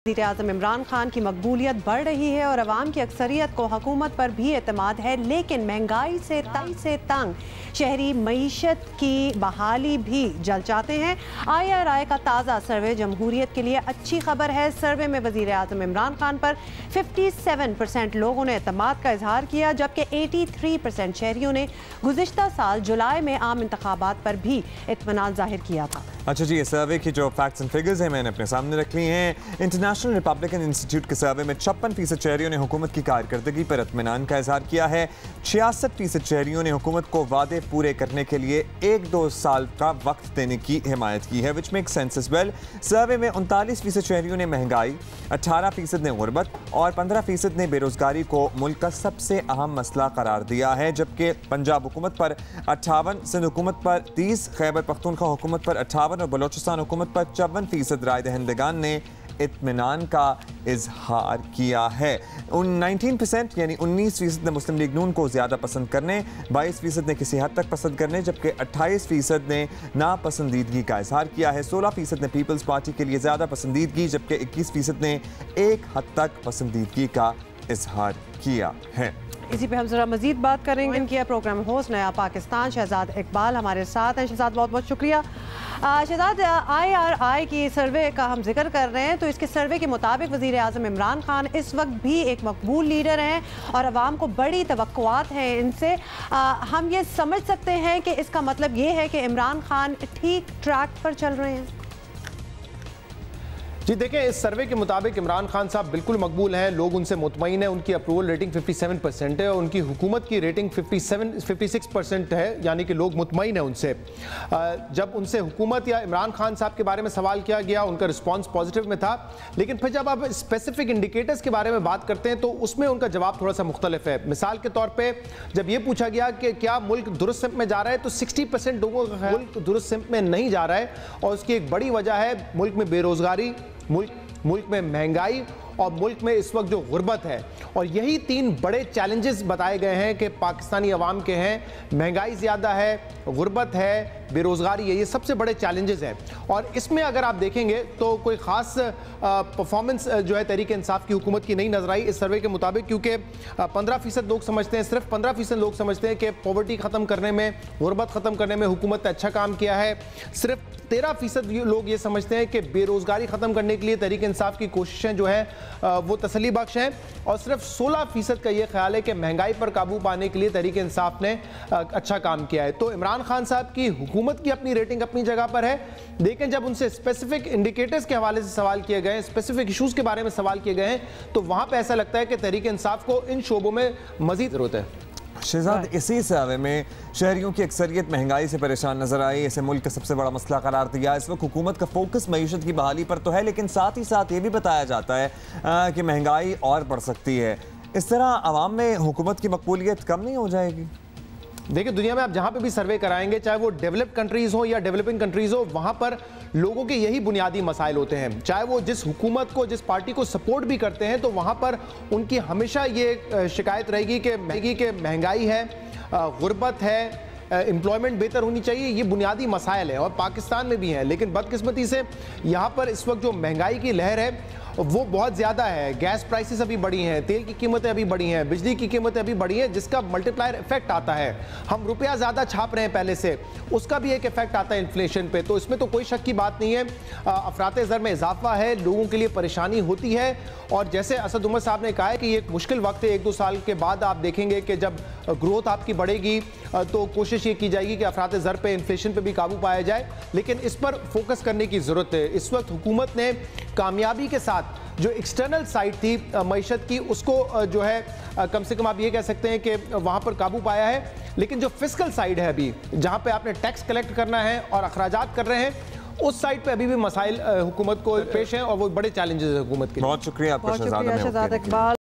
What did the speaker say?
वज़ीर-ए-आज़म इमरान खान की मकबूलियत बढ़ रही है और अवाम की अक्सरियत को हुकूमत पर भी एतमाद है, लेकिन महंगाई से तंग शहरी मईशत की बहाली भी जल्द चाहते हैं। IRI का ताज़ा सर्वे जमहूरियत के लिए अच्छी खबर है। सर्वे में वज़ीर-ए-आज़म इमरान खान पर 57% लोगों ने एतमाद का इजहार किया, जबकि 83% शहरियों ने गुज़िश्ता साल जुलाई में आम इंतखाबात पर भी इत्मीनान जाहिर किया था। अच्छा जी, ये सर्वे की जो फैक्ट्स एंड फिगर्स हैं मैंने अपने सामने रख ली हैं। इंटरनेशनल रिपब्लिकन इंस्टीट्यूट के सर्वे में 56% शहरियों ने हुकूमत की कारकर्दगी पर इत्मीनान का इजहार किया है। 66% शहरियों ने हुकूमत को वादे पूरे करने के लिए 1-2 साल का वक्त देने की हिमायत की है, which make sense as well. Survey में 39% शहरियों ने महंगाई, 18% ने गुर्बत और 15% ने बेरोजगारी को मुल्क का सबसे अहम मसला करार दिया है, जबकि पंजाब हुकूमत पर 58, सिंध हुकूमत पर 30, खैबर पख्तूनख्वा हुकूमत पर 58 और बलोचिस्तान हुकूमत पर 54% राय दहिंदगान ने इत्मीनान का इजहार किया है। 19% यानी 19% ने मुस्लिम लीग नून को ज़्यादा पसंद करने, 22% ने किसी हद तक पसंद करने, जबकि 28% ने नापसंदीदगी का इजहार किया है। 16% ने पीपल्स पार्टी के लिए ज़्यादा पसंदीदगी, जबकि 21% ने एक हद तक पसंदीदगी का इजहार किया है। इसी पे हम जरा मजीद बात करेंगे। इनकी प्रोग्राम होस्ट नया पाकिस्तान शहजाद इकबाल हमारे साथ हैं। शहजाद, बहुत बहुत शुक्रिया। शहजाद, IRI की सर्वे का हम जिक्र कर रहे हैं, तो इसके सर्वे के मुताबिक वज़ीर-ए-आज़म इमरान खान इस वक्त भी एक मकबूल लीडर हैं और अवाम को बड़ी तवक्कुआत हैं इनसे। हम ये समझ सकते हैं कि इसका मतलब ये है कि इमरान खान ठीक ट्रैक पर चल रहे हैं। जी देखिए, इस सर्वे के मुताबिक इमरान खान साहब बिल्कुल मकबूल हैं, लोग उनसे मुतमईन हैं। उनकी अप्रूवल रेटिंग 57% है और उनकी हुकूमत की रेटिंग 56% है, यानी कि लोग मुतमईन हैं उनसे। जब उनसे हुकूमत या इमरान खान साहब के बारे में सवाल किया गया, उनका रिस्पॉन्स पॉजिटिव में था, लेकिन फिर जब आप स्पेसिफिक इंडिकेटर्स के बारे में बात करते हैं तो उसमें उनका जवाब थोड़ा सा मुख्तलिफ है। मिसाल के तौर पर जब ये पूछा गया कि क्या मुल्क दुरुस्त सिमत में जा रहा है, तो 60% लोगों का मुल्क दुरुस्त सिमत में नहीं जा रहा है और उसकी एक बड़ी वजह है मुल्क में बेरोजगारी, मुल्क में महंगाई और मुल्क में इस वक्त जो गुर्बत है। और यही 3 बड़े चैलेंजेस बताए गए हैं कि पाकिस्तानी अवाम के हैं। महंगाई ज़्यादा है, गुर्बत है, बेरोज़गारी है, ये सबसे बड़े चैलेंजेस हैं। और इसमें अगर आप देखेंगे तो कोई ख़ास परफॉर्मेंस जो है तहरीक इंसाफ की हुकूमत की नहीं नजर आई इस सर्वे के मुताबिक, क्योंकि 15% लोग समझते हैं, सिर्फ 15% लोग समझते हैं कि पॉवर्टी ख़त्म करने में, गुर्बत ख़त्म करने में हुकूमत ने अच्छा काम किया है। सिर्फ 13% लोग ये समझते हैं कि बेरोज़गारी ख़त्म करने के लिए तहरीक इंसाफ की कोशिशें जो हैं वो तसल्ली बख्श हैं। और सिर्फ 16% का ये ख्याल है कि महंगाई पर काबू पाने के लिए तहरीक इंसाफ ने अच्छा काम किया है। तो इमरान खान साहब की हुकूमत की अपनी रेटिंग अपनी जगह पर है, लेकिन जब उनसे स्पेसिफिक इंडिकेटर्स के हवाले से सवाल किए गए, स्पेसिफिक इशूज़ के बारे में सवाल किए गए हैं, तो वहाँ पर ऐसा लगता है कि तहरीक इंसाफ को इन शोबों में मज़ीद ज़रूरत है। शहजाद, इसी सर्वे में शहरियों की अक्सरियत महंगाई से परेशान नजर आई, इसे मुल्क का सबसे बड़ा मसला करार दिया। इस वक्त हुकूमत का फोकस मईशत की बहाली पर तो है, लेकिन साथ ही साथ ये भी बताया जाता है कि महंगाई और बढ़ सकती है। इस तरह आवाम में हुकूमत की मकबूलियत कम नहीं हो जाएगी? देखिए, दुनिया में आप जहाँ पे भी सर्वे कराएंगे, चाहे वो डेवलप्ड कंट्रीज़ हो या डेवलपिंग कंट्रीज़ हो, वहाँ पर लोगों के यही बुनियादी मसाइल होते हैं। चाहे वो जिस हुकूमत को, जिस पार्टी को सपोर्ट भी करते हैं, तो वहाँ पर उनकी हमेशा ये शिकायत रहेगी कि महंगाई है, गुर्बत है, एम्प्लॉयमेंट बेहतर होनी चाहिए। ये बुनियादी मसाइल है और पाकिस्तान में भी हैं। लेकिन बदकिस्मती से यहाँ पर इस वक्त जो महंगाई की लहर है वो बहुत ज़्यादा है। गैस प्राइसेस अभी बढ़ी हैं, तेल की कीमतें अभी बढ़ी हैं, बिजली की कीमतें अभी बढ़ी हैं, जिसका मल्टीप्लायर इफेक्ट आता है। हम रुपया ज़्यादा छाप रहे हैं पहले से, उसका भी एक इफेक्ट आता है इन्फ्लेशन पे। तो इसमें तो कोई शक की बात नहीं है। अफरात ज़र में इजाफा है, लोगों के लिए परेशानी होती है। और जैसे असद उमर साहब ने कहा है कि ये एक मुश्किल वक्त है, 1-2 साल के बाद आप देखेंगे कि जब ग्रोथ आपकी बढ़ेगी तो कोशिश ये की जाएगी कि अफरात ज़र पे, इन्फ्लेशन पे भी काबू पाया जाए। लेकिन इस पर फोकस करने की ज़रूरत है। इस वक्त हुकूमत ने कामयाबी के साथ जो एक्सटर्नल साइड थी मईशत की, उसको जो है कम से कम आप ये कह सकते हैं कि वहाँ पर काबू पाया है। लेकिन जो फिस्कल साइड है अभी, जहाँ पे आपने टैक्स कलेक्ट करना है और अखराजात कर रहे हैं, उस साइड पे अभी भी मसाइल हुकूमत को पेश हैं और वो बड़े चैलेंजेस है हुकूमत के लिए। बहुत शुक्रिया आपका शहजाद इकबाल।